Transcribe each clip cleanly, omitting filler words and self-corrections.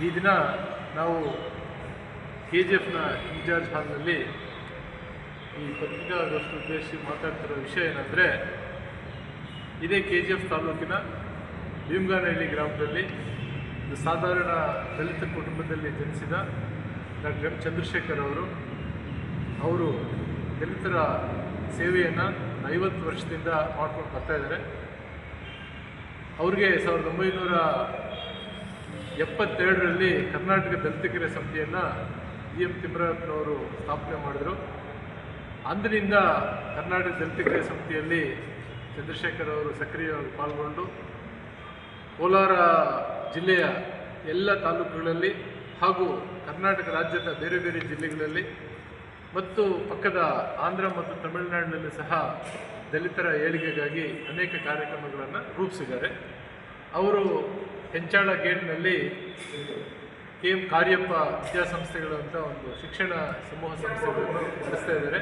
ಈ ದಿನ ನಾವು KGFನ ಇನ್ಚಾರ್ಜ್ ಹಾಲ್ನಲ್ಲಿ ಈ ಪತ್ರಿಕಾಗೋಷ್ಠಿ ಉದ್ದೇಶಿಸಿ ಮಾತಾಡ್ತಿರೋ ವಿಷಯ ಏನಂದರೆ, ಇದೇ KGF ತಾಲೂಕಿನ ಭೀಮಗಾನಹಳ್ಳಿ ಗ್ರಾಮದಲ್ಲಿ ಒಂದು ಸಾಧಾರಣ ದಲಿತ ಕುಟುಂಬದಲ್ಲಿ ಜನಿಸಿದ ಡಾಕ್ಟರ್ ಎಂ ಚಂದ್ರಶೇಖರ್ ಅವರು ದಲಿತರ ಸೇವೆಯನ್ನು 50 ವರ್ಷದಿಂದ ಮಾಡ್ಕೊಂಡು ಬರ್ತಾಯಿದ್ದಾರೆ. ಅವ್ರಿಗೆ 1972ರಲ್ಲಿ ಕರ್ನಾಟಕ ದಲಿತ ಕ್ರಿಯಾ ಸಮಿತಿಯನ್ನು ಎಂ ತಿಮ್ಮರಾಯಪ್ಪನವರು ಸ್ಥಾಪನೆ ಮಾಡಿದರು. ಅಂದಿನಿಂದ ಕರ್ನಾಟಕ ದಲಿತ ಕ್ರಿಯಾ ಸಮಿತಿಯಲ್ಲಿ ಚಂದ್ರಶೇಖರ್ ಅವರು ಸಕ್ರಿಯವಾಗಿ ಪಾಲ್ಗೊಂಡು ಕೋಲಾರ ಜಿಲ್ಲೆಯ ಎಲ್ಲ ತಾಲೂಕುಗಳಲ್ಲಿ ಹಾಗೂ ಕರ್ನಾಟಕ ರಾಜ್ಯದ ಬೇರೆ ಬೇರೆ ಜಿಲ್ಲೆಗಳಲ್ಲಿ ಮತ್ತು ಪಕ್ಕದ ಆಂಧ್ರ ಮತ್ತು ತಮಿಳುನಾಡಿನಲ್ಲಿ ಸಹ ದಲಿತರ ಏಳಿಗೆಗಾಗಿ ಅನೇಕ ಕಾರ್ಯಕ್ರಮಗಳನ್ನು ರೂಪಿಸಿದ್ದಾರೆ. ಅವರು ಹೆಂಚಾಳ ಗೇಟ್ನಲ್ಲಿ KM ಕಾರ್ಯಪ್ಪ ವಿದ್ಯಾಸಂಸ್ಥೆಗಳು ಅಂತ ಒಂದು ಶಿಕ್ಷಣ ಸಮೂಹ ಸಂಸ್ಥೆಗಳನ್ನು ನಡೆಸ್ತಾ ಇದ್ದಾರೆ.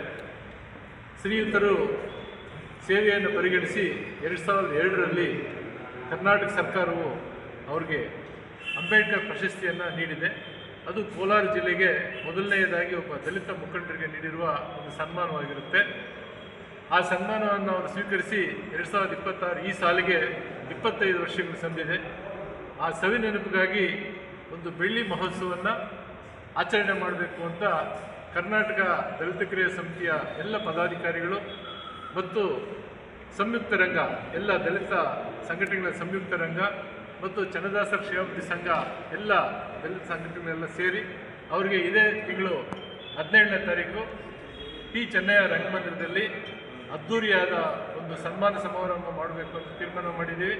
ಶ್ರೀಯುತರು ಸೇವೆಯನ್ನು ಪರಿಗಣಿಸಿ 2002ರಲ್ಲಿ ಕರ್ನಾಟಕ ಸರ್ಕಾರವು ಅವರಿಗೆ ಅಂಬೇಡ್ಕರ್ ಪ್ರಶಸ್ತಿಯನ್ನು ನೀಡಿದೆ. ಅದು ಕೋಲಾರ ಜಿಲ್ಲೆಗೆ ಮೊದಲನೆಯದಾಗಿ ಒಬ್ಬ ದಲಿತ ಮುಖಂಡರಿಗೆ ನೀಡಿರುವ ಒಂದು ಸನ್ಮಾನವಾಗಿರುತ್ತೆ. ಆ ಸನ್ಮಾನವನ್ನು ಅವರು ಸ್ವೀಕರಿಸಿ 2026 ಈ ಸಾಲಿಗೆ 25 ವರ್ಷಗಳು ಸಂದಿದೆ. ಆ ಸವಿ ನೆನಪಿಗಾಗಿ ಒಂದು ಬೆಳ್ಳಿ ಮಹೋತ್ಸವವನ್ನು ಆಚರಣೆ ಮಾಡಬೇಕು ಅಂತ ಕರ್ನಾಟಕ ದಲಿತ ಕ್ರಿಯಾ ಸಮಿತಿಯ ಎಲ್ಲ ಪದಾಧಿಕಾರಿಗಳು ಮತ್ತು ಸಂಯುಕ್ತ ರಂಗ, ಎಲ್ಲ ದಲಿತ ಸಂಘಟನೆಗಳ ಸಂಯುಕ್ತ ರಂಗ ಮತ್ತು ಚನ್ನದಾಸರ ಶಿವಾಮೂರ್ತಿ ಸಂಘ ಎಲ್ಲ ದಲಿತ ಸಂಘಟನೆಗಳೆಲ್ಲ ಸೇರಿ ಅವರಿಗೆ ಇದೇ ತಿಂಗಳು 17ನೇ ತಾರೀಕು ಚೆನ್ನಯ್ಯ ರಂಗಮಂದಿರದಲ್ಲಿ ಅದ್ಧೂರಿಯಾದ ಒಂದು ಸನ್ಮಾನ ಸಮಾರಂಭ ಮಾಡಬೇಕು ಅಂತ ತೀರ್ಮಾನ ಮಾಡಿದ್ದೀವಿ.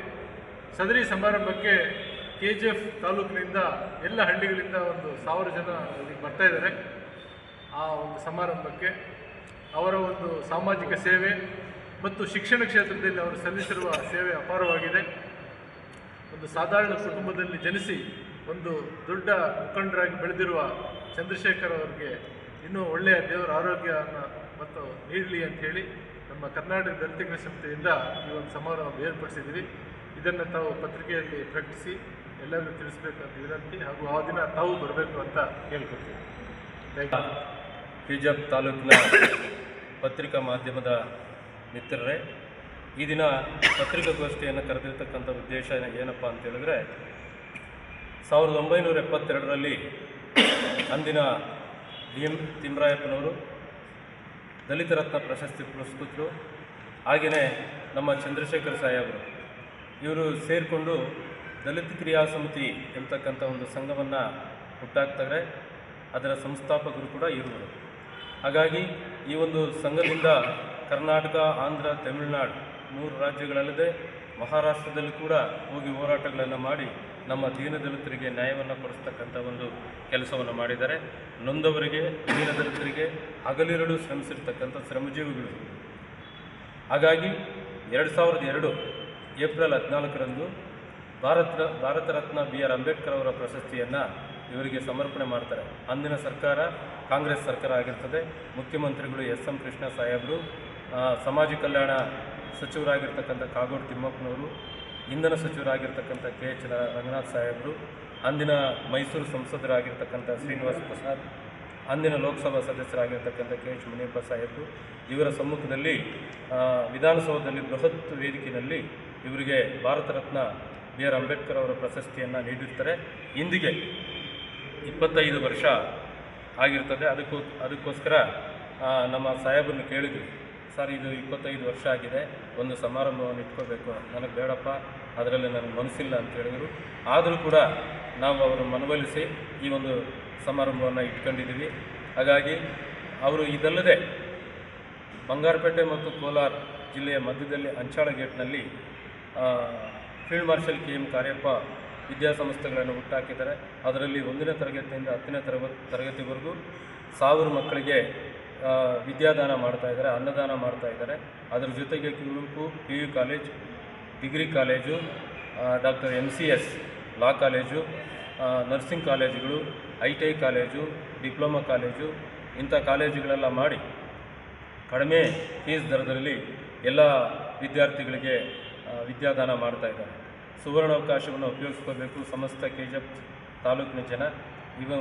ಸದರಿ ಸಮಾರಂಭಕ್ಕೆ KGF ತಾಲೂಕಿನಿಂದ ಎಲ್ಲ ಹಳ್ಳಿಗಳಿಂದ ಒಂದು 1000 ಜನ ಇಲ್ಲಿಗೆ ಬರ್ತಾಯಿದ್ದಾರೆ. ಆ ಒಂದು ಸಮಾರಂಭಕ್ಕೆ ಅವರ ಒಂದು ಸಾಮಾಜಿಕ ಸೇವೆ ಮತ್ತು ಶಿಕ್ಷಣ ಕ್ಷೇತ್ರದಲ್ಲಿ ಅವರು ಸಲ್ಲಿಸಿರುವ ಸೇವೆ ಅಪಾರವಾಗಿದೆ. ಒಂದು ಸಾಧಾರಣ ಕುಟುಂಬದಲ್ಲಿ ಜನಿಸಿ ಒಂದು ದೊಡ್ಡ ಮುಖಂಡರಾಗಿ ಬೆಳೆದಿರುವ ಚಂದ್ರಶೇಖರ್ ಅವರಿಗೆ ಇನ್ನೂ ಒಳ್ಳೆಯ ದೇವರ ಆರೋಗ್ಯವನ್ನು ಮತ್ತು ನೀಡಲಿ ಅಂಥೇಳಿ ನಮ್ಮ ಕರ್ನಾಟಕ ದಲಿತ ಕ್ರಿಯಾ ಸಮಿತಿಯಿಂದ ಈ ಒಂದು ಸಮಾರಂಭ ಏರ್ಪಡಿಸಿದ್ದೀವಿ. ಇದನ್ನು ತಾವು ಪತ್ರಿಕೆಯಲ್ಲಿ ಪ್ರಕಟಿಸಿ ಎಲ್ಲರಿಗೂ ತಿಳಿಸಬೇಕಂತ ವಿನಂತಿ, ಹಾಗೂ ಆ ದಿನ ತಾವು ಬರಬೇಕು ಅಂತ ಕೇಳ್ಕೊತೀವಿ. KGF ತಾಲೂಕಿನ ಪತ್ರಿಕಾ ಮಾಧ್ಯಮದ ಮಿತ್ರರೇ, ಈ ದಿನ ಪತ್ರಿಕಾಗೋಷ್ಠಿಯನ್ನು ಕರೆದಿರ್ತಕ್ಕಂಥ ಉದ್ದೇಶ ಏನಪ್ಪ ಅಂತ ಹೇಳಿದ್ರೆ, 1972ರಲ್ಲಿ ಅಂದಿನ ಎಂ ತಿಮ್ಮರಾಯಪ್ಪನವರು ದಲಿತ ರತ್ನ ಪ್ರಶಸ್ತಿ ಪುರಸ್ಕೃತರು. ಹಾಗೆಯೇ ನಮ್ಮ ಚಂದ್ರಶೇಖರ್ ಸಾಹೇಬರು ಇವರು ಸೇರಿಕೊಂಡು ದಲಿತ ಕ್ರಿಯಾ ಸಮಿತಿ ಎಂಬತಕ್ಕಂಥ ಒಂದು ಸಂಘವನ್ನು ಹುಟ್ಟಾಕ್ತಾರೆ. ಅದರ ಸಂಸ್ಥಾಪಕರು ಕೂಡ ಇರುವರು. ಹಾಗಾಗಿ ಈ ಒಂದು ಸಂಘದಿಂದ ಕರ್ನಾಟಕ, ಆಂಧ್ರ, ತಮಿಳುನಾಡು 3 ರಾಜ್ಯಗಳಲ್ಲದೆ ಮಹಾರಾಷ್ಟ್ರದಲ್ಲಿ ಕೂಡ ಹೋಗಿ ಹೋರಾಟಗಳನ್ನು ಮಾಡಿ ನಮ್ಮ ದೀನದಲಿತರಿಗೆ ನ್ಯಾಯವನ್ನು ಕೊಡಿಸ್ತಕ್ಕಂಥ ಒಂದು ಕೆಲಸವನ್ನು ಮಾಡಿದ್ದಾರೆ. ನೊಂದವರಿಗೆ, ದೀನದಲಿತರಿಗೆ ಹಗಲಿರುಳು ಶ್ರಮಿಸಿರ್ತಕ್ಕಂಥ ಶ್ರಮಜೀವಿಗಳು. ಹಾಗಾಗಿ 2002 ಏಪ್ರಿಲ್ 14ರಂದು ಭಾರತ ರತ್ನ BR ಅಂಬೇಡ್ಕರ್ ಅವರ ಪ್ರಶಸ್ತಿಯನ್ನು ಇವರಿಗೆ ಸಮರ್ಪಣೆ ಮಾಡ್ತಾರೆ. ಅಂದಿನ ಸರ್ಕಾರ ಕಾಂಗ್ರೆಸ್ ಸರ್ಕಾರ ಆಗಿರ್ತದೆ. ಮುಖ್ಯಮಂತ್ರಿಗಳು SM ಕೃಷ್ಣ ಸಾಹೇಬರು, ಸಮಾಜ ಕಲ್ಯಾಣ ಸಚಿವರಾಗಿರ್ತಕ್ಕಂಥ ಕಾಗೋಡು ತಿಮ್ಮಪ್ಪನವರು, ಇಂಧನ ಸಚಿವರಾಗಿರ್ತಕ್ಕಂಥ KH ರಂಗನಾಥ್ ಸಾಹೇಬರು, ಅಂದಿನ ಮೈಸೂರು ಸಂಸದರಾಗಿರ್ತಕ್ಕಂಥ ಶ್ರೀನಿವಾಸ್ ಪ್ರಸಾದ್, ಅಂದಿನ ಲೋಕಸಭಾ ಸದಸ್ಯರಾಗಿರ್ತಕ್ಕಂಥ KH ಮುನಿಯಪ್ಪ ಸಾಹೇಬರು ಇವರ ಸಮ್ಮುಖದಲ್ಲಿ ವಿಧಾನಸೌಧದಲ್ಲಿ ಬೃಹತ್ ವೇದಿಕೆಯಲ್ಲಿ ಇವರಿಗೆ ಭಾರತ ರತ್ನ BR ಅಂಬೇಡ್ಕರ್ ಅವರ ಪ್ರಶಸ್ತಿಯನ್ನು ನೀಡಿರ್ತಾರೆ. ಇಂದಿಗೆ 25 ವರ್ಷ ಆಗಿರ್ತದೆ. ಅದಕ್ಕೋಸ್ಕರ ನಮ್ಮ ಸಾಹೇಬರನ್ನು ಕೇಳಿದ್ವಿ, ಸರ್ ಇದು 25 ವರ್ಷ ಆಗಿದೆ, ಒಂದು ಸಮಾರಂಭವನ್ನು ಇಟ್ಕೋಬೇಕು, ನನಗೆ ಬೇಡಪ್ಪ, ಅದರಲ್ಲಿ ನನಗೆ ಮನಸ್ಸಿಲ್ಲ ಅಂತ ಹೇಳಿದರು. ಆದರೂ ಕೂಡ ನಾವು ಅವರು ಮನವೊಲಿಸಿ ಈ ಒಂದು ಸಮಾರಂಭವನ್ನು ಇಟ್ಕೊಂಡಿದ್ದೀವಿ. ಹಾಗಾಗಿ ಅವರು ಇದಲ್ಲದೆ ಬಂಗಾರಪೇಟೆ ಮತ್ತು ಕೋಲಾರ ಜಿಲ್ಲೆಯ ಮಧ್ಯದಲ್ಲಿ ಅಂಚಾಳ ಗೇಟ್ನಲ್ಲಿ ಫೀಲ್ಡ್ ಮಾರ್ಷಲ್ KM ಕಾರ್ಯಪ್ಪ ವಿದ್ಯಾಸಂಸ್ಥೆಗಳನ್ನು ಹುಟ್ಟಾಕಿದ್ದಾರೆ. ಅದರಲ್ಲಿ 1ನೇ ತರಗತಿಯಿಂದ 10ನೇ ತರಗತಿವರೆಗೂ 1000 ಮಕ್ಕಳಿಗೆ ವಿದ್ಯಾದಾನ ಮಾಡ್ತಾಯಿದ್ದಾರೆ, ಅನ್ನದಾನ ಮಾಡ್ತಾಯಿದ್ದಾರೆ. ಅದರ ಜೊತೆಗೆ Kuvempu PU college, degree college, doctor MCS law college, nursing ಕಾಲೇಜುಗಳು, ITI ಕಾಲೇಜು, ಡಿಪ್ಲೊಮಾ ಕಾಲೇಜು, ಇಂಥ ಕಾಲೇಜುಗಳೆಲ್ಲ ಮಾಡಿ ಕಡಿಮೆ ಫೀಸ್ ದರದಲ್ಲಿ ಎಲ್ಲ ವಿದ್ಯಾರ್ಥಿಗಳಿಗೆ ವಿದ್ಯಾದಾನ ಮಾಡ್ತಾಯಿದ್ದಾರೆ. ಸುವರ್ಣಾವಕಾಶವನ್ನು ಉಪಯೋಗಿಸ್ಕೋಬೇಕು. ಸಮಸ್ತ KGF ತಾಲೂಕಿನ ಜನ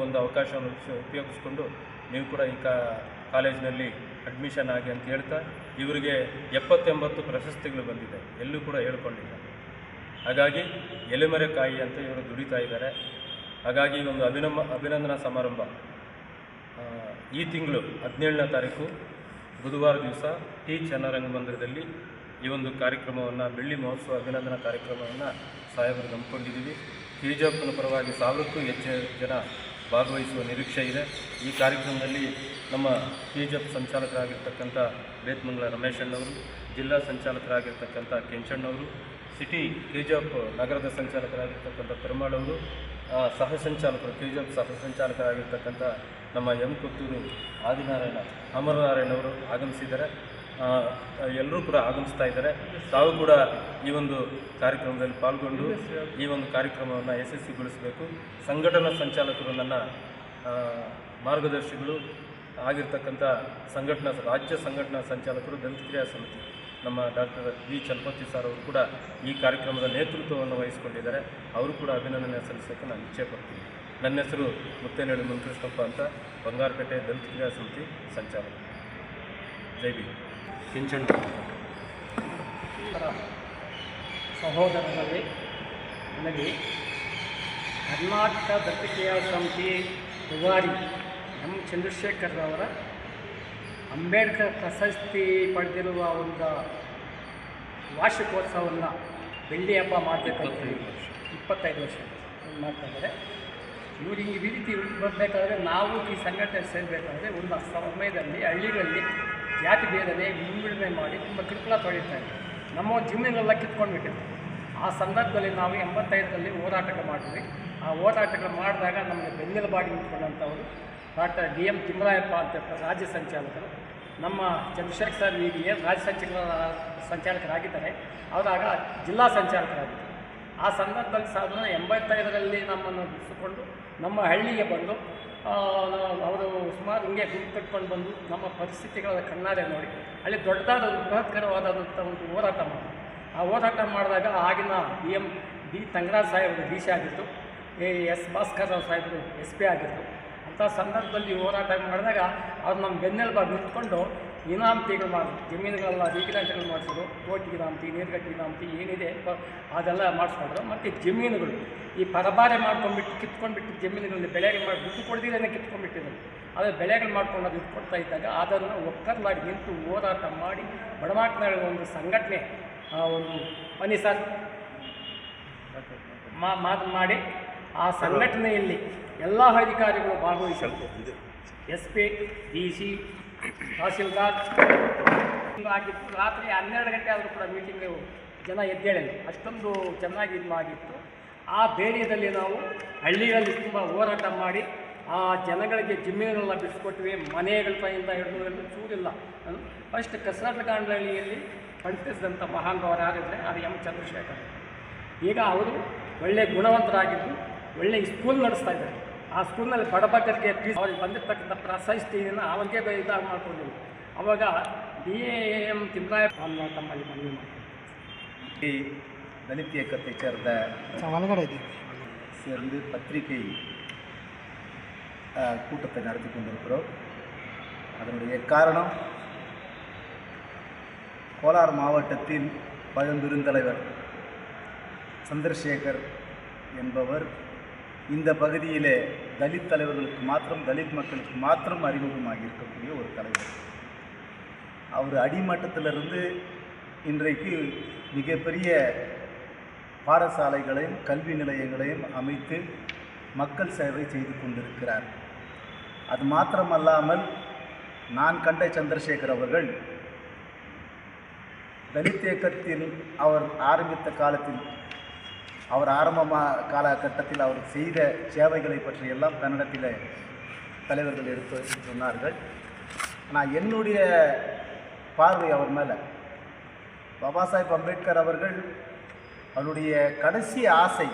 ಒಂದು ಅವಕಾಶವನ್ನು ಉಪಯೋಗಿಸ್ಕೊಂಡು ನೀವು ಕೂಡ ಈ ಕಾಲೇಜಿನಲ್ಲಿ ಅಡ್ಮಿಷನ್ ಆಗಿ ಅಂತ ಹೇಳ್ತಾ ಇವರಿಗೆ 70-80 ಪ್ರಶಸ್ತಿಗಳು ಬಂದಿದೆ, ಎಲ್ಲೂ ಕೂಡ ಹೇಳ್ಕೊಂಡಿಲ್ಲ. ಹಾಗಾಗಿ ಎಲೆಮರೆಕಾಯಿ ಅಂತ ಇವರು ದುಡಿತಾ ಇದ್ದಾರೆ. ಹಾಗಾಗಿ ಒಂದು ಅಭಿನಂದನಾ ಸಮಾರಂಭ ಈ ತಿಂಗಳು 17ನೇ ತಾರೀಕು ಬುಧವಾರ ದಿವಸ ಟಿ ಚನ್ನರಂಗಮಂದಿರದಲ್ಲಿ ಈ ಒಂದು ಕಾರ್ಯಕ್ರಮವನ್ನು, ಬೆಳ್ಳಿ ಮಹೋತ್ಸವ ಅಭಿನಂದನಾ ಕಾರ್ಯಕ್ರಮವನ್ನು ಸಾಹೇಬರು ನಂಬಿಕೊಂಡಿದ್ದೀವಿ. ಕೆಜಿಎಫ್ನ ಪರವಾಗಿ 1000ಕ್ಕೂ ಹೆಚ್ಚು ಜನ ಭಾಗವಹಿಸುವ ನಿರೀಕ್ಷೆ ಇದೆ. ಈ ಕಾರ್ಯಕ್ರಮದಲ್ಲಿ ನಮ್ಮ ಕೆಜಿಎಫ್ ಸಂಚಾಲಕರಾಗಿರ್ತಕ್ಕಂಥ ಬೇತ್ಮಂಗಲ ರಮೇಶಣ್ಣವರು, ಜಿಲ್ಲಾ ಸಂಚಾಲಕರಾಗಿರ್ತಕ್ಕಂಥ ಕೆಂಚಣ್ಣವರು, ಸಿಟಿ ಕೆಜಿಎಫ್ ನಗರದ ಸಂಚಾಲಕರಾಗಿರ್ತಕ್ಕಂಥ ಪೆರುಮಾಳ್ ಅವರು, ಕೆಜಿಎಫ್ ಸಹ ಸಂಚಾಲಕರಾಗಿರ್ತಕ್ಕಂಥ ನಮ್ಮ ಕೊತ್ತೂರು ಆದಿನಾರಾಯಣ ಅಮರನಾರಾಯಣವರು ಆಗಮಿಸಿದ್ದಾರೆ. ಎಲ್ಲರೂ ಕೂಡ ಆಗಮಿಸ್ತಾ ಇದ್ದಾರೆ. ತಾವು ಕೂಡ ಈ ಒಂದು ಕಾರ್ಯಕ್ರಮದಲ್ಲಿ ಪಾಲ್ಗೊಂಡು ಈ ಒಂದು ಕಾರ್ಯಕ್ರಮವನ್ನು ಯಶಸ್ವಿಗೊಳಿಸಬೇಕು. ಸಂಘಟನಾ ಸಂಚಾಲಕರು ನನ್ನ ಮಾರ್ಗದರ್ಶಿಗಳು ಆಗಿರ್ತಕ್ಕಂಥ ರಾಜ್ಯ ಸಂಘಟನಾ ಸಂಚಾಲಕರು ದಲಿತ ಕ್ರಿಯಾ ಸಮಿತಿ ನಮ್ಮ ಡಾಕ್ಟರ್ ವಿ ಚಲಪತಿ ಸರ್ ಅವರು ಕೂಡ ಈ ಕಾರ್ಯಕ್ರಮದ ನೇತೃತ್ವವನ್ನು ವಹಿಸಿಕೊಂಡಿದ್ದಾರೆ. ಅವರು ಕೂಡ ಅಭಿನಂದನೆ ಸಲ್ಲಿಸೋಕ್ಕೆ ನಾನು ಇಚ್ಛೆ ಪಡ್ತೀನಿ. ನನ್ನ ಹೆಸರು ಮುತ್ತೇನಹಳ್ಳಿ ಮುನಿಕೃಷ್ಣಪ್ಪ ಅಂತ, ಬಂಗಾರಪೇಟೆ ದಲಿತ ಕ್ರಿಯಾ ಸಮಿತಿ ಸಂಚಾಲಕ. ಜೈ ಭೀಮ್. ಕಿಂಚಣ್ಣ ಸಹೋದರರಲ್ಲಿ ನನಗೆ ಕರ್ನಾಟಕ ದಲಿತ ಕ್ರಿಯಾ ಸಮಿತಿ ದುವಾರಿ ಎಂ ಚಂದ್ರಶೇಖರ್ರವರ ಅಂಬೇಡ್ಕರ್ ಪ್ರಶಸ್ತಿ ಪಡೆದಿರುವ ಒಂದು ವಾರ್ಷಿಕೋತ್ಸವವನ್ನು ಬೆಳ್ಳಿ ಹಬ್ಬ ಮಾಡಬೇಕಂತ 25 ವರ್ಷ ಮಾಡ್ತಾಯಿದ್ದಾರೆ. ಇವರು ಈ ರೀತಿ ಬರಬೇಕಾದ್ರೆ ನಾವು ಈ ಸಂಘಟನೆ ಸೇರಬೇಕಾದ್ರೆ ಒಂದು ಸಮಯದಲ್ಲಿ ಹಳ್ಳಿಗಳಲ್ಲಿ ಜಾತಿ ಭೇದನೆ ವಿಂಗಡಣೆ ಮಾಡಿ ತುಂಬ ಕಿರುಕುಳ ತೊಳಿತಾರೆ. ನಮ್ಮ ಜಮೀನೆಲ್ಲ ಕಿತ್ಕೊಂಡ್ಬಿಟ್ಟಿತ್ತು. ಆ ಸಂದರ್ಭದಲ್ಲಿ ನಾವು 85ರಲ್ಲಿ ಹೋರಾಟಗಳು ಮಾಡಿದ್ವಿ. ಆ ಹೋರಾಟಗಳು ಮಾಡಿದಾಗ ನಮಗೆ ಬೆನ್ನೆಲುಬಾಗಿ ನಿಂತ್ಕೊಂಡಂಥವರು ಡಾಕ್ಟರ್ DM ತಿಮ್ಮರಾಯಪ್ಪ ಅಂತ ರಾಜ್ಯ ಸಂಚಾಲಕರು, ನಮ್ಮ ಚಂದ್ರಶೇಖರ್ ಸರ್ ಈಗ ಏನು ರಾಜ್ಯ ಸಂಚಾಲಕರಾಗಿದ್ದಾರೆ, ಅವರಾಗ ಜಿಲ್ಲಾ ಸಂಚಾಲಕರಾಗಿದ್ದರು. ಆ ಸಂದರ್ಭದಲ್ಲಿ 1985ರಲ್ಲಿ ನಮ್ಮನ್ನು ಬಿಡಿಸಿಕೊಂಡು ನಮ್ಮ ಹಳ್ಳಿಗೆ ಬಂದು ಅವರು ಸುಮಾರು ಹಿಂಗೆ ಗುಂಪು ಕಟ್ಕೊಂಡು ಬಂದು ನಮ್ಮ ಪರಿಸ್ಥಿತಿಗಳ ಕಣ್ಣಾರೆ ನೋಡಿ ಅಲ್ಲಿ ದೊಡ್ಡದಾದ ಒಂದು ಬೃಹತ್ಕರವಾದಂಥ ಒಂದು ಹೋರಾಟ ಮಾಡಿ ಆ ಹೋರಾಟ ಮಾಡಿದಾಗ ಆಗಿನ ಡಿ ತಂಗರಾಜ್ ಸಾಹೇಬರು DC ಆಗಿತ್ತು, ಎಸ್ ಭಾಸ್ಕರ್ ರಾವ್ ಸಾಹೇಬರು SP ಆಗಿತ್ತು. ಅಂಥ ಸಂದರ್ಭದಲ್ಲಿ ಹೋರಾಟ ಮಾಡಿದಾಗ ಅವ್ರು ನಮ್ಮ ಬೆನ್ನೆಲುಬಾಗಿ ನಿಂತ್ಕೊಂಡು ಇನಾಮತಿಗಳು ಮಾಡಿದ್ರು. ಜಮೀನುಗಳೆಲ್ಲ ರೀಗಿನಾಂಟಿಗಳು ಮಾಡಿಸಿದ್ರು. ತೋಟ ಇನಾಮತಿ, ನೀರುಗಟ್ಟಿ ಇನಾಮತಿ ಏನಿದೆ ಅದೆಲ್ಲ ಮಾಡಿಸ್ಕೊಂಡ್ರು. ಮತ್ತು ಜಮೀನುಗಳು ಈ ಪರಬಾರೆ ಮಾಡ್ಕೊಂಡ್ಬಿಟ್ಟು ಕಿತ್ಕೊಂಡ್ಬಿಟ್ಟು ಜಮೀನುಗಳಲ್ಲಿ ಬೆಳೆಗಳು ಮಾಡಿ ದುಡ್ಡು ಕೊಡ್ದಿದ್ದೇನೆ ಕಿತ್ಕೊಂಡ್ಬಿಟ್ಟಿದ್ರು. ಆದರೆ ಬೆಳೆಗಳು ಮಾಡ್ಕೊಂಡು ಅದು ಕೊಡ್ತಾ ಇದ್ದಾಗ ಅದನ್ನು ಒಕ್ಕರ್ಲಾಗಿ ನಿಂತು ಹೋರಾಟ ಮಾಡಿ ಬಡಮಾಟ್ನಾಳ ಒಂದು ಸಂಘಟನೆ ಒಂದು ಸರ್ ಮಾಡಿ ಆ ಸಂಘಟನೆಯಲ್ಲಿ ಎಲ್ಲ ಅಧಿಕಾರಿಗಳು ಭಾಗವಹಿಸಬೇಕು. SP, DC, ತಹಸೀಲ್ದಾರ್ ಆಗಿತ್ತು. ರಾತ್ರಿ 12 ಗಂಟೆ ಆದರೂ ಕೂಡ ಮೀಟಿಂಗ್ ಜನ ಎದ್ದೇಳಿಲ್ಲ, ಅಷ್ಟೊಂದು ಚೆನ್ನಾಗಿ ಆಗಿತ್ತು. ಆ ಧೈರ್ಯದಲ್ಲಿ ನಾವು ಹಳ್ಳಿಗಳಲ್ಲಿ ತುಂಬ ಹೋರಾಟ ಮಾಡಿ ಆ ಜನಗಳಿಗೆ ಜಮೀನೆಲ್ಲ ಬಿಡಿಸ್ಕೊಟ್ವಿ. ಮನೆಗಳ ಕೈಯಿಂದ ಹಿಡಿದು ಚೂರಿಲ್ಲ. ಫಸ್ಟ್ ಕಸರಟ್ಗಾಂಡ್ಲಹಳ್ಳಿಯಲ್ಲಿ ಪಂಡಿಸಿದಂಥ ಮಹಾನುಭಾವರು ಯಾರಿದ್ರೆ ಅದು M ಚಂದ್ರಶೇಖರ್. ಈಗ ಅವರು ಒಳ್ಳೆಯ ಗುಣವಂತರಾಗಿದ್ದು ಒಳ್ಳೆಯ ಸ್ಕೂಲ್ ನಡೆಸ್ತಾ ಇದ್ದಾರೆ. ಆ ಸ್ಕೂಲ್ನಲ್ಲಿ ಬಡಬಗ್ಗರಿಗೆ ಅವ್ರಿಗೆ ಬಂದಿರ್ತಕ್ಕಂಥ ಪ್ರಶಸ್ತಿಯನ್ನು ಅವರಿಗೆ ಇದಾಗಿ ಮಾಡ್ಕೊಂಡಿಲ್ಲ. ಅವಾಗ DM ತಿಮ್ಮರಾಯಪ್ಪ ತಮ್ಮಲ್ಲಿ ಮನವಿ ಮಾಡ್ತಾರೆ. ಈ ದಲಿತ இயக்கத்தை சேர்ந்த சேர்ந்து பத்திரிகை கூட்டத்தை நடத்தி கொண்டிருக்கிறோம். அதனுடைய காரணம் கோலார் மாவட்டத்தில் பழம்பெருந்தலைவர் சந்திரசேகர் என்பவர் இந்த பகுதியிலே தலித் தலைவர்களுக்கு மாத்திரம், தலித் மக்களுக்கு மாத்திரம் அறிமுகமாக இருக்கக்கூடிய ஒரு தலைவர். அவர் அடிமட்டத்திலிருந்து இன்றைக்கு மிகப்பெரிய பாடசாலைகளையும் கல்வி நிலையங்களையும் அமைத்து மக்கள் சேவை செய்து கொண்டிருக்கிறார். அது மாத்திரமல்லாமல் நான் கண்ட சந்திரசேகர் அவர்கள் தலித் இயக்கத்தில் அவர் ஆரம்பித்த காலத்தில், அவர் காலகட்டத்தில் அவர் செய்த சேவைகளை பற்றியெல்லாம் கன்னடத்தில் தலைவர்கள் எடுத்து சொன்னார்கள். ஆனால் என்னுடைய பார்வை அவர் மேலே, பாபா சாஹேப் அம்பேத்கர் அவர்கள் அவருடைய கடைசி ஆசை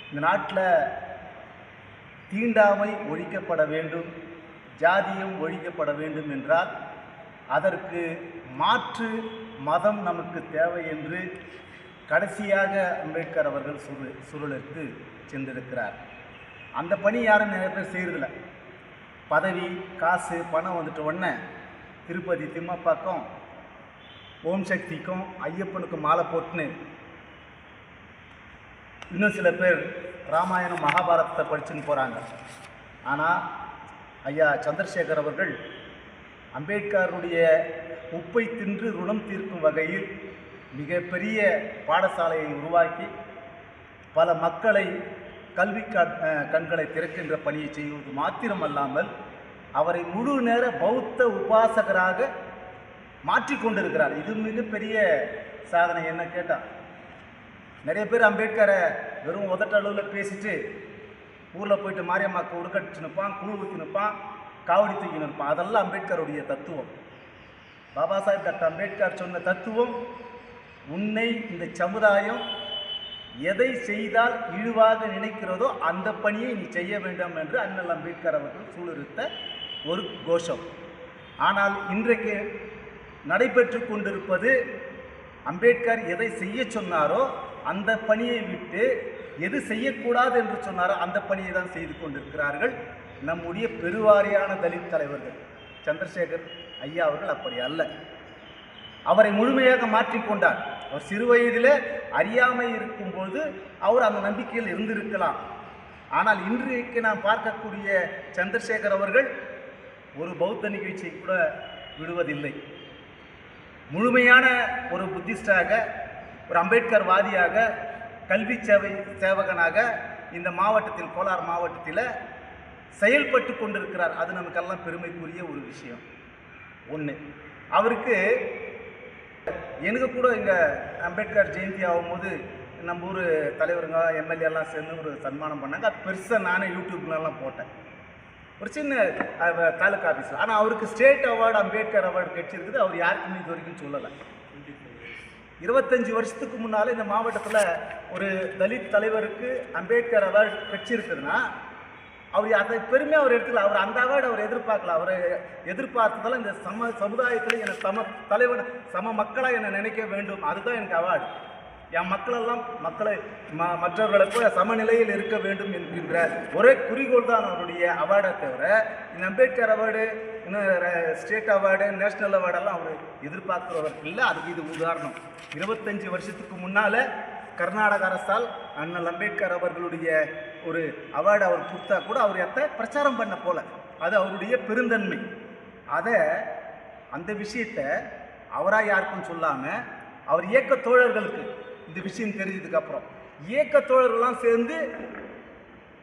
இந்த நாட்டில் தீண்டாமை ஒழிக்கப்பட வேண்டும், ஜாதியும் ஒழிக்கப்பட வேண்டும் என்றால் அதற்கு மாற்று மதம் நமக்கு தேவை என்று கடைசியாக அம்பேத்கர் அவர்கள் சுருளுக்கு சென்றிருக்கிறார். அந்த பணி யாரும் நிறைய பேர் செய்கிறதில்ல. பதவி, காசு, பணம் வந்துட்ட உடனே திருப்பதி, திம்மப்பாக்கம், ஓம் சக்திக்கும் ஐயப்பனுக்கும் மாலை போட்டுன்னு இன்னும் சில பேர் ராமாயணம் மகாபாரதத்தை படிச்சுன்னு போகிறாங்க. ஆனால் ஐயா சந்திரசேகர் அவர்கள் அம்பேத்கருடைய உப்பை தின்று ருணம் தீர்க்கும் வகையில் மிகப்பெரிய பாடசாலையை உருவாக்கி பல மக்களை கல்வி கண்களை திறக்கின்ற பணியை செய்வது மாத்திரமல்லாமல் அவரை முழு நேர பௌத்த உபாசகராக மாற்றிக்கொண்டிருக்கிறார். இது மிகப்பெரிய சாதனை. என்ன கேட்டால் நிறைய பேர் அம்பேத்கரை வெறும் உதட்டளவில் பேசிட்டு ஊரில் போயிட்டு மாரியம்மாவுக்கு உடுக்கடிச்சு நிற்பான், கூழ் ஊற்றி நிற்பான், காவடி தூக்கி நிற்பான். அதெல்லாம் அம்பேத்கருடைய தத்துவம். பாபா சாஹேப் டாக்டர் அம்பேத்கர் சொன்ன தத்துவம், உன்னை இந்த சமுதாயம் எதை செய்தால் இழிவாக நினைக்கிறதோ அந்த பணியை நீ செய்ய வேண்டும் என்று அண்ணல் அம்பேத்கர் அவர்கள் சூளுரித்த ஒரு கோஷம். ஆனால் இன்றைக்கு நடைபெற்று கொண்டிருப்பது அம்பேத்கர் எதை செய்ய சொன்னாரோ அந்த பணியை விட்டு எது செய்யக்கூடாது என்று சொன்னாரோ அந்த பணியை தான் செய்து கொண்டிருக்கிறார்கள் நம்முடைய பெருவாரியான தலித் தலைவர்கள். சந்திரசேகர் ஐயா அவர்கள் அப்படி அல்ல. அவரை முழுமையாக மாற்றிக்கொண்டார். அவர் சிறு வயதில் அறியாமை இருக்கும்போது அவர் அந்த நம்பிக்கையில் இருந்திருக்கலாம். ஆனால் இன்றைக்கு நாம் பார்க்கக்கூடிய சந்திரசேகர் அவர்கள் ஒரு பௌத்த நிகழ்ச்சியை கூட விடுவதில்லை. முழுமையான ஒரு புத்திஸ்டாக, ஒரு அம்பேத்கர் வாதியாக, கல்வி சேவகனாக இந்த மாவட்டத்தில், கோலார் மாவட்டத்தில் செயல்பட்டு கொண்டிருக்கிறார். அது நமக்கெல்லாம் பெருமைக்குரிய ஒரு விஷயம். ஒன்று, அவருக்கு எனக்கு கூட இங்கே அம்பேத்கர் ஜெயந்தி ஆகும்போது நம்ம ஊர் தலைவருங்க எம்எல்ஏலாம் சேர்ந்து ஒரு சன்மானம் பண்ணாங்க. அது பெருசாக நானே யூடியூப்லலாம் போட்டேன், ஒரு சின்ன தாலுக்கா ஆஃபீஸில். ஆனால் அவருக்கு ஸ்டேட் அவார்டு, அம்பேத்கர் அவார்டு கிடைச்சிருக்குது. அவர் யாருக்குமே இது வரைக்கும் சொல்லலை. 25 வருஷத்துக்கு முன்னால் இந்த மாவட்டத்தில் ஒரு தலித் தலைவருக்கு அம்பேத்கர் அவார்டு கிடைச்சிருக்குதுன்னா அவர் அதை பெருமையாக அவர் எடுத்துக்கல. அவர் அந்த அவார்டு அவர் எதிர்பார்க்கல. அவர் எதிர்பார்த்ததால் இந்த சமுதாயத்தில் என்னை தலைவன் சம மக்களாக என்னை நினைக்க வேண்டும், அதுதான் எனக்கு அவார்டு. என் மக்களை மற்றவர்களை போல சமநிலையில் இருக்க வேண்டும் என்கின்ற ஒரே குறிக்கோள் தான் அவருடைய அவார்டை தவிர இந்த அம்பேத்கர் அவார்டு, இன்னும் ஸ்டேட் அவார்டு, நேஷ்னல் அவார்டெல்லாம் அவர் எதிர்பார்க்கிறவர் இல்லை. அதுக்கு இது உதாரணம். 25 வருஷத்துக்கு முன்னால் கர்நாடக அரசால் அண்ணல் அம்பேத்கர் அவர்களுடைய ஒரு அவார்டு அவர் கொடுத்தா கூட அவர் எத்தை பிரச்சாரம் பண்ண போல, அது அவருடைய பெருந்தன்மை. அந்த விஷயத்தை அவராக யாருக்கும் சொல்லாமல் அவர் இயக்க தோழர்களுக்கு இந்த விஷயம் தெரிஞ்சதுக்கப்புறம் இயக்க தோழர்கள்லாம் சேர்ந்து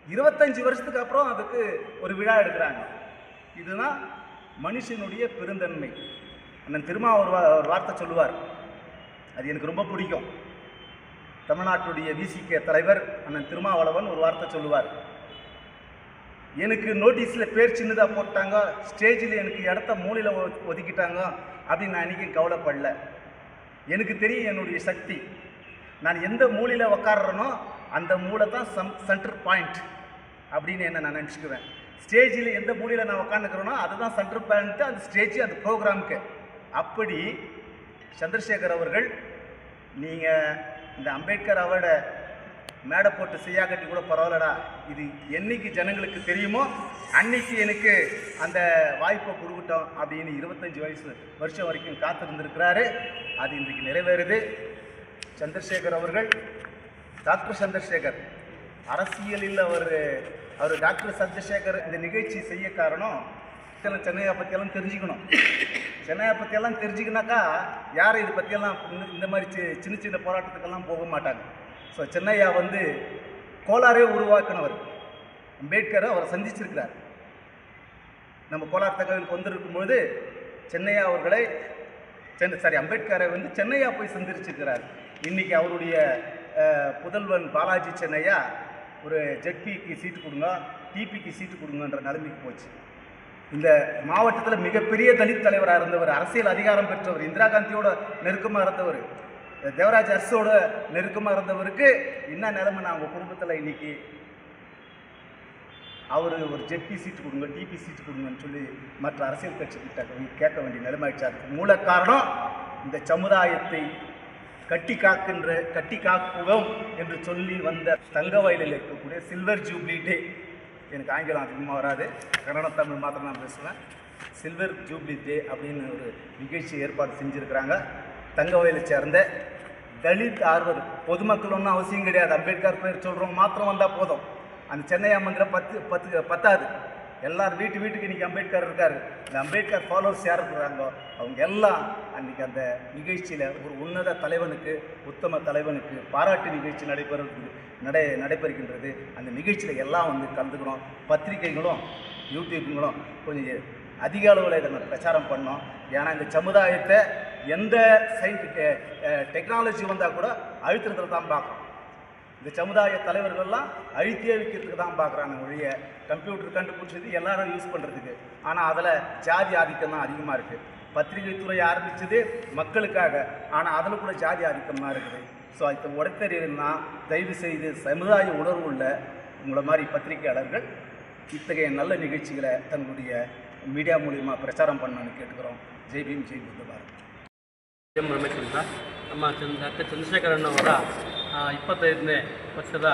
25 வருஷத்துக்கு அப்புறம் அதுக்கு ஒரு விழா எடுக்கிறாங்க. இதுதான் மனுஷனுடைய பெருந்தன்மை. அண்ணன் திருமா ஒரு வார்த்தை சொல்லுவார், அது எனக்கு ரொம்ப பிடிக்கும். தமிழ்நாட்டுடைய விசிகே தலைவர் அண்ணன் திருமாவளவன் ஒரு வார்த்தை சொல்லுவார், எனக்கு நோட்டீஸில் பேர் சின்னதாக போட்டாங்க, ஸ்டேஜில் எனக்கு இடத்த மூலையில் ஒதுக்கிட்டாங்க அப்படின்னு நான் அன்றைக்கி கவலைப்படல. எனக்கு தெரியும் என்னுடைய சக்தி. நான் எந்த மூலையில் உக்காடுறேனோ அந்த மூளை தான் சென்டர் பாயிண்ட் அப்படின்னு என்ன நான் நினச்சிக்குவேன். ஸ்டேஜில் எந்த மூலையில் நான் உக்காந்துக்கிறேனோ அதுதான் சென்டர் பாயிண்ட்டு, அந்த ஸ்டேஜ், அந்த ப்ரோக்ராமுக்கு. அப்படி சந்திரசேகர் அவர்கள், நீங்கள் இந்த அம்பேத்கர் அவார்டை மேடை போட்டு செய்யாக்கட்டி கூட பரவாயில்லடா, இது என்னைக்கு ஜனங்களுக்கு தெரியுமோ அன்னைக்கு எனக்கு அந்த வாய்ப்பை கொடுக்கட்டும் அப்படின்னு 25 வருஷம் வரைக்கும் காத்திருந்திருக்கிறாரு. அது இன்றைக்கு நிறைவேறுது. சந்திரசேகர் அவர்கள், டாக்டர் சந்திரசேகர் அரசியலில் அவர் டாக்டர் சந்திரசேகர் இந்த நிகழ்ச்சி செய்ய காரணம் சென்னையை பற்றியெல்லாம் தெரிஞ்சுக்கணும். சென்னையை பற்றியெல்லாம் தெரிஞ்சுக்கினாக்கா யாரும் இதை பற்றியெல்லாம் இந்த மாதிரி சின்ன சின்ன போராட்டத்துக்கெல்லாம் போக மாட்டாங்க. ஸோ சென்னையா கோலாரே உருவாக்கினவர் அம்பேத்கரை அவரை சந்திச்சிருக்கிறார். நம்ம கோலார் தகவலுக்கு வந்திருக்கும்போது சென்னையா அவர்களை அம்பேத்கரை சென்னையா போய் சந்திச்சிருக்கிறார். இன்றைக்கி அவருடைய புதல்வன் பாலாஜி சென்னையா ஒரு ஜெட்பிக்கு சீட்டு கொடுங்க, டிபிக்கு சீட்டு கொடுங்கன்ற நிலைமைக்கு போச்சு. இந்த மாவட்டத்தில் மிகப்பெரிய தலித் தலைவராக இருந்தவர், அரசியல் அதிகாரம் பெற்றவர், இந்திரா காந்தியோட நெருக்கமாக இருந்தவர், தேவராஜ் அரசோட நெருக்கமாக இருந்தவருக்கு என்ன நிலைமைன்னா அவங்க குடும்பத்தில் இன்றைக்கி அவர் ஒரு ஜெட்பி சீட்டு கொடுங்க, டிபி சீட்டு கொடுங்கன்னு சொல்லி மற்ற அரசியல் கட்சிகிட்ட கேட்க வேண்டிய நிலைமைச்சார். மூல காரணம் இந்த சமுதாயத்தை கட்டி காக்குவோம் என்று சொல்லி வந்த தங்க வயலில் இருக்கக்கூடிய சில்வர் ஜூப்ளி டே எனக்கு ஆங்கிலம் அதிகமாக வராது, கன்னடம் தமிழ் மாத்திரம் நான் பேசுவேன். சில்வர் ஜூப்ளி டே அப்படின்னு ஒரு நிகழ்ச்சி ஏற்பாடு செஞ்சுருக்கிறாங்க. தங்கவயலை சேர்ந்த தலித் ஆர்வலர் பொதுமக்கள் ஒன்றும் அவசியம் கிடையாது. அம்பேத்கர் பேர் சொல்கிறவங்க மாத்திரம் வந்தால் போதும். அந்த சென்னை மந்திரம் பத்தாது. எல்லாரும் வீட்டுக்கு இன்றைக்கி அம்பேத்கர் இருக்கார். இந்த அம்பேத்கர் ஃபாலோவர்ஸ் யார் இருக்கிறாங்களோ அவங்க எல்லாம் அன்றைக்கி அந்த நிகழ்ச்சியில் ஒரு உன்னத தலைவனுக்கு, உத்தம தலைவனுக்கு பாராட்டு நிகழ்ச்சி நடைபெறுகின்றது. அந்த நிகழ்ச்சியில் எல்லாம் வந்து கலந்துக்கணும். பத்திரிகைகளும் யூடியூப்புங்களும் கொஞ்சம் அதிக அளவில் இதை பிரச்சாரம் பண்ணோம். ஏன்னா இந்த சமுதாயத்தை எந்த டெக்னாலஜி வந்தால் கூட அழுத்தத்தில் தான் பார்க்குறோம். இந்த சமுதாய தலைவர்கள்லாம் அழுத்தியே வைக்கிறதுக்கு தான் பார்க்குறாங்க ஒழிய கம்ப்யூட்டர் கண்டுபிடிச்சது எல்லாரும் யூஸ் பண்ணுறதுக்கு. ஆனால் அதில் ஜாதி ஆதிக்கம் தான் அதிகமாக இருக்குது. பத்திரிகை துறை ஆரம்பித்தது மக்களுக்காக, ஆனால் அதில் கூட ஜாதி ஆதிக்கமாக இருக்குது. ஸோ அதை உடைத்தறியணும்னா தயவு செய்து சமுதாய உணர்வு உள்ள உங்களை மாதிரி பத்திரிகையாளர்கள் இத்தகைய நல்ல நிகழ்ச்சிகளை தங்களுடைய மீடிಯಾ ಮೂಲಕ ಪ್ರಚಾರ பண்ணணும்னு கேட்டுக்கிறோம். ಜೈ ಭೀಮ್, ಜೈ ಬುದ್ಧ ಭಾರತ್. ಎಂ ರಮೇಶ್ ಅಂತ ನಮ್ಮ ಡಾಕ್ಟರ್ ಚಂದ್ರಶೇಖರಣ್ಣವರ 25ನೇ ವರ್ಷದ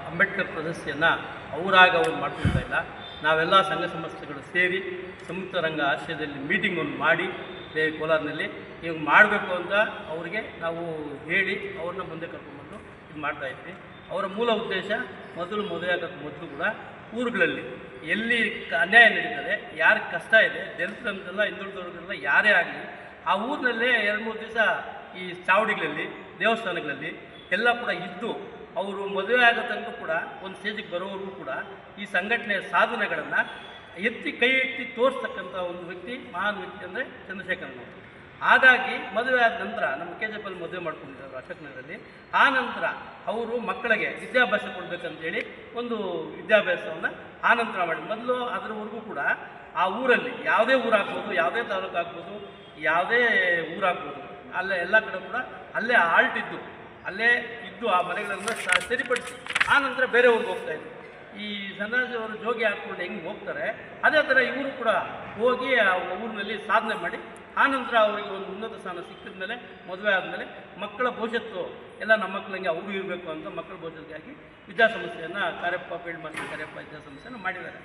ಅಂಬೇಡ್ಕರ್ ಪ್ರಶಸ್ತಿಯನ್ನು ಅವರಾಗ ಅವ್ರು ಮಾಡ್ಕೊಳ್ತಾ ಇಲ್ಲ. ನಾವೆಲ್ಲ ಸಂಘ ಸಂಸ್ಥೆಗಳು ಸೇರಿ ಸಂಯುಕ್ತ ರಂಗ ಆಶ್ರಯದಲ್ಲಿ ಮೀಟಿಂಗನ್ನು ಮಾಡಿ ಕೋಲಾರಿನಲ್ಲಿ ಈಗ ಮಾಡಬೇಕು ಅಂತ ಅವರಿಗೆ ನಾವು ಹೇಳಿ ಅವ್ರನ್ನ ಮುಂದೆ ಕರ್ಕೊಂಡ್ಬಂದು ಇದು ಮಾಡ್ತಾಯಿದ್ವಿ. ಅವರ ಮೂಲ ಉದ್ದೇಶ ಮದುವೆ ಆಗೋಕ್ಕೆ ಮೊದಲು ಕೂಡ ಊರುಗಳಲ್ಲಿ ಎಲ್ಲಿ ಅನ್ಯಾಯ ನಡೀತದೆ, ಯಾರಿಗೆ ಕಷ್ಟ ಇದೆ, ದಲಿತರಂತೆಲ್ಲ ಹಿಂದುಳಿದವ್ರಿಗೆಲ್ಲ ಯಾರೇ ಆಗಲಿ ಆ ಊರಿನಲ್ಲೇ 2-3 ದಿವಸ ಈ ಚಾವಡಿಗಳಲ್ಲಿ ದೇವಸ್ಥಾನಗಳಲ್ಲಿ ಎಲ್ಲ ಕೂಡ ಇದ್ದು ಅವರು ಮದುವೆ ಆಗೋ ತನಕ ಕೂಡ ಒಂದು ಸ್ಟೇಜಿಗೆ ಬರೋವರೆಗೂ ಕೂಡ ಈ ಸಂಘಟನೆಯ ಸಾಧನೆಗಳನ್ನು ಕೈ ಎತ್ತಿ ತೋರಿಸ್ತಕ್ಕಂಥ ಒಂದು ವ್ಯಕ್ತಿ, ಮಹಾನ್ ವ್ಯಕ್ತಿ ಅಂದರೆ ಚಂದ್ರಶೇಖರನವರು. ಹಾಗಾಗಿ ಮದುವೆ ಆದ ನಂತರ ನಮ್ಮ KGF ಮದುವೆ ಮಾಡ್ಕೊಂಡಿದ್ದಾರೆ ಅಶೋಕನಗರಲ್ಲಿ. ಆ ನಂತರ ಅವರು ಮಕ್ಕಳಿಗೆ ವಿದ್ಯಾಭ್ಯಾಸ ಕೊಡಬೇಕಂತೇಳಿ ಒಂದು ವಿದ್ಯಾಭ್ಯಾಸವನ್ನು ಆ ನಂತರ ಮಾಡಿ, ಮೊದಲು ಅದರವರೆಗೂ ಕೂಡ ಆ ಊರಲ್ಲಿ ಯಾವುದೇ ಊರಾಗ್ಬೋದು, ಯಾವುದೇ ತಾಲೂಕು ಆಗ್ಬೋದು, ಯಾವುದೇ ಊರಾಗ್ಬೋದು, ಅಲ್ಲೇ ಎಲ್ಲ ಕಡೆ ಕೂಡ ಅಲ್ಲೇ ಆಲ್ಟಿದ್ದು ಅಲ್ಲೇ ಇದ್ದು ಆ ಮನೆಗಳನ್ನು ಸರಿಪಡಿಸಿ ಆ ನಂತರ ಬೇರೆ ಊರಿಗೆ ಹೋಗ್ತಾಯಿದ್ರು. ಈ ಸನ್ಯಾಸಿಯವರು ಜೋಗಿ ಹಾಕ್ಕೊಂಡು ಹೆಂಗೆ ಹೋಗ್ತಾರೆ ಅದೇ ಥರ ಇವರು ಕೂಡ ಹೋಗಿ ಆ ಊರಿನಲ್ಲಿ ಸಾಧನೆ ಮಾಡಿ ಆ ನಂತರ ಅವರಿಗೆ ಒಂದು ಉನ್ನತ ಸ್ಥಾನ ಸಿಕ್ಕಿದ ಮೇಲೆ, ಮದುವೆ ಆದಮೇಲೆ ಮಕ್ಕಳ ಭವಿಷ್ಯತ್ತು ಎಲ್ಲ ನಮ್ಮ ಮಕ್ಕಳಿಗೆ ಅವರು ಇರಬೇಕು ಅಂತ ಮಕ್ಕಳ ಭವಿಷ್ಯತ್ತಿಗಾಗಿ ವಿದ್ಯಾಸಂಸ್ಥೆಯನ್ನು ಕಾರ್ಯಪ್ಪ ಫೀಲ್ಡ್ ಮಾಸ್ಟರ್ ಕಾರ್ಯಪ್ಪ ವಿದ್ಯಾಸಂಸ್ಥೆಯನ್ನು ಮಾಡಿದ್ದಾರೆ.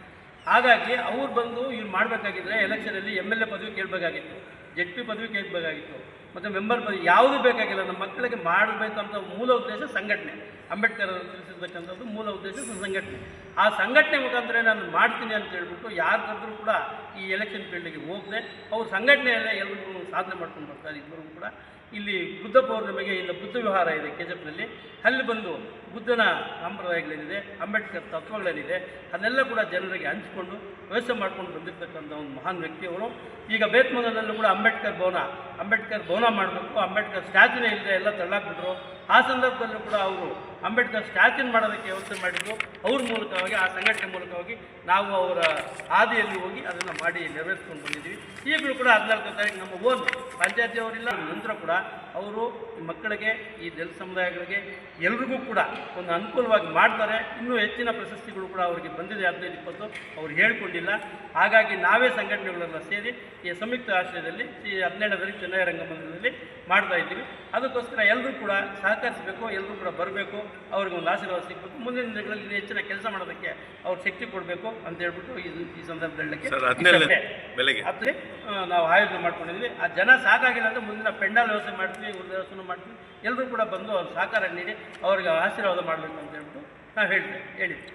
ಹಾಗಾಗಿ ಅವ್ರು ಬಂದು ಇವ್ರು ಮಾಡಬೇಕಾಗಿದ್ರೆ ಎಲೆಕ್ಷನಲ್ಲಿ MLA ಪದವಿ ಕೇಳಬೇಕಾಗಿತ್ತು, ZP ಪದವಿ ಕೇಳಬೇಕಾಗಿತ್ತು, ಮತ್ತು ಮೆಂಬರ್ ಪದವಿ ಯಾವುದೂ ಬೇಕಾಗಿಲ್ಲ. ನಮ್ಮ ಮಕ್ಕಳಿಗೆ ಮಾಡಬೇಕಂತ ಮೂಲ ಉದ್ದೇಶ ಸಂಘಟನೆ, ಅಂಬೇಡ್ಕರ್ ಅವರು ತಿಳಿಸಿರ್ತಕ್ಕಂಥದ್ದು ಮೂಲ ಉದ್ದೇಶ ಸಂಘಟನೆ. ಆ ಸಂಘಟನೆ ಮುಖಾಂತರ ನಾನು ಮಾಡ್ತೀನಿ ಅಂತ ಹೇಳ್ಬಿಟ್ಟು ಯಾರಿಗಾದ್ರೂ ಕೂಡ ಈ ಎಲೆಕ್ಷನ್ ಫೀಲ್ಡಿಗೆ ಹೋಗದೆ ಅವ್ರ ಸಂಘಟನೆಯಲ್ಲೇ ಎಲ್ಲರಿಗೂ ಸಾಧನೆ ಮಾಡ್ಕೊಂಡು ಬರ್ತಾರೆ. ಇಬ್ಬರು ಕೂಡ ಇಲ್ಲಿ ಬುದ್ಧ ಪೌರ್ಣಿಮೆಗೆ ಇಲ್ಲ ಬುದ್ಧ ವಿಹಾರ ಇದೆ KGFನಲ್ಲಿ, ಅಲ್ಲಿ ಬಂದು ಬುದ್ಧನ ಸಂಪ್ರದಾಯಗಳೇನಿದೆ, ಅಂಬೇಡ್ಕರ್ ತತ್ವಗಳೇನಿದೆ ಅದನ್ನೆಲ್ಲ ಕೂಡ ಜನರಿಗೆ ಹಂಚಿಕೊಂಡು ವ್ಯವಸ್ಥೆ ಮಾಡ್ಕೊಂಡು ಬಂದಿರತಕ್ಕಂಥ ಒಂದು ಮಹಾನ್ ವ್ಯಕ್ತಿಯವರು. ಈಗ ಬೇತ್ಮಂಗಲದಲ್ಲೂ ಕೂಡ ಅಂಬೇಡ್ಕರ್ ಭವನ ಮಾಡಬೇಕು, ಅಂಬೇಡ್ಕರ್ ಸ್ಟ್ಯಾಚ್ಯೂನೇ ಇಲ್ಲದೆ ಎಲ್ಲ ತಳ್ಳಾಕ್ಬಿಟ್ರು. ಆ ಸಂದರ್ಭದಲ್ಲೂ ಕೂಡ ಅವರು ಅಂಬೇಡ್ಕರ್ ಸ್ಟ್ಯಾಚ್ಯೂನ್ ಮಾಡೋದಕ್ಕೆ ವ್ಯವಸ್ಥೆ ಮಾಡಿದ್ರು. ಅವ್ರ ಮೂಲಕವಾಗಿ, ಆ ಸಂಘಟನೆ ಮೂಲಕವಾಗಿ ನಾವು ಅವರ ಹಾದಿಯಲ್ಲಿ ಹೋಗಿ ಅದನ್ನು ಮಾಡಿ ನೆರವೇರಿಸ್ಕೊಂಡು ಬಂದಿದ್ದೀವಿ. ಈಗಲೂ ಕೂಡ 14ನೇ ತಾರೀಕು ನಮ್ಮ ಓನ್ ಪಂಚಾಯತಿಯವರಿಲ್ಲ ನಂತರ ಕೂಡ ಅವರು ಮಕ್ಕಳಿಗೆ, ಈ ದಲಿತ ಸಮುದಾಯಗಳಿಗೆ ಎಲ್ರಿಗೂ ಕೂಡ ಒಂದು ಅನುಕೂಲವಾಗಿ ಮಾಡ್ತಾರೆ. ಇನ್ನೂ ಹೆಚ್ಚಿನ ಪ್ರಶಸ್ತಿಗಳು ಕೂಡ ಅವರಿಗೆ ಬಂದಿದೆ, 15-20 ಅವ್ರು ಹೇಳ್ಕೊಂಡಿಲ್ಲ. ಹಾಗಾಗಿ ನಾವೇ ಸಂಘಟನೆಗಳೆಲ್ಲ ಸೇರಿ ಈ ಸಂಯುಕ್ತ ಆಶ್ರಯದಲ್ಲಿ ಈ 17ನೇ ತಾರೀಕು ಚೆನ್ನೈ ರಂಗಮಂದಿರದಲ್ಲಿ ಮಾಡ್ತಾ ಇದ್ದೀವಿ. ಅದಕ್ಕೋಸ್ಕರ ಎಲ್ಲರೂ ಕೂಡ ಸಹಕರಿಸಬೇಕು, ಎಲ್ಲರೂ ಕೂಡ ಬರಬೇಕು, ಅವ್ರಿಗೆ ಒಂದು ಆಶೀರ್ವಾದ ಸಿಗಬೇಕು, ಮುಂದಿನ ದಿನಗಳಲ್ಲಿ ಹೆಚ್ಚಿನ ಕೆಲಸ ಮಾಡೋದಕ್ಕೆ ಅವ್ರು ಶಕ್ತಿ ಕೊಡಬೇಕು ಅಂತ ಹೇಳ್ಬಿಟ್ಟು ಈ ಸಂದರ್ಭದಲ್ಲಿ ಆದರೆ ನಾವು ಆಯೋಜನೆ ಮಾಡ್ಕೊಂಡಿದ್ವಿ. ಆ ಜನ ಸಾಕಾಗಿಲ್ಲ ಅಂದರೆ ಮುಂದಿನ ಪೆಂಡಾಲ್ ವ್ಯವಸ್ಥೆ ಮಾಡ್ತೀವಿ, ದೇವಸ್ಥಾನ ಮಾಡ್ತೀವಿ. ಎಲ್ಲರೂ ಕೂಡ ಬಂದು ಅವ್ರ ಸಹಕಾರ ನೀಡಿ ಅವ್ರಿಗೆ ಆಶೀರ್ವಾದ ಮಾಡಬೇಕು ಅಂತ ಹೇಳ್ಬಿಟ್ಟು ನಾವು ಹೇಳಿದ್ವಿ.